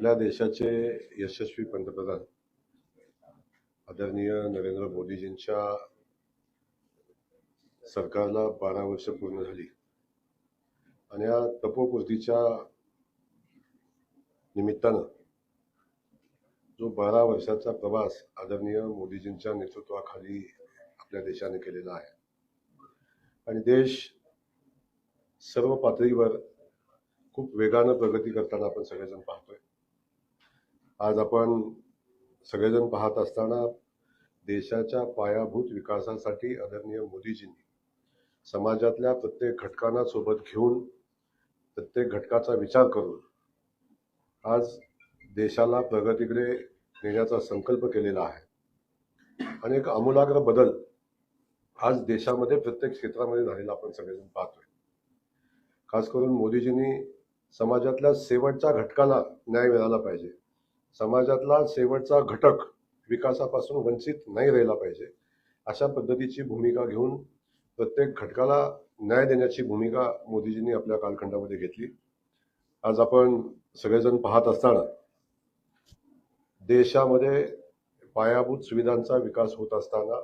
आपल्या देशाचे यशस्वी पंतप्रधान आदरणीय नरेंद्र मोदीजींच्या सरकारला 12 वर्ष पूर्ण झाली आणि या तपोपूर्तीच्या निमित्तानं जो 12 वर्षाचा प्रवास आदरणीय मोदीजींच्या नेतृत्वाखाली आपल्या देशाने केलेला आहे आणि देश सर्व पातळीवर खूप वेगानं प्रगती करताना आपण सगळेजण पाहतोय। आज आपण सगळेजण पाहत असताना देशाच्या पायाभूत विकासासाठी आदरणीय मोदीजींनी समाजातल्या प्रत्येक घटकांना सोबत घेऊन प्रत्येक घटकाचा विचार करून आज देशाला प्रगतीकडे नेण्याचा संकल्प केलेला आहे आणि एक आमूलाग्र बदल आज देशामध्ये प्रत्येक क्षेत्रामध्ये झालेला आपण सगळेजण पाहतोय। खास करून मोदीजींनी समाजातल्या शेवटच्या घटकाला न्याय मिळाला पाहिजे, समाजातला शेवटचा घटक विकासापासून वंचित नाही राहिला पाहिजे, अशा पद्धतीची भूमिका घेऊन प्रत्येक घटकाला न्याय देण्याची भूमिका मोदीजींनी आपल्या कालखंडामध्ये घेतली। आज आपण सगळेजण पाहत असताना देशामध्ये पायाभूत सुविधांचा विकास होत असताना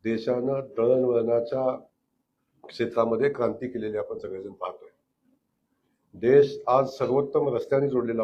देशानं दळणवळणाच्या क्षेत्रामध्ये क्रांती केलेली आपण सगळेजण पाहतोय। देश आज सर्वोत्तम रस्त्याने जोडलेला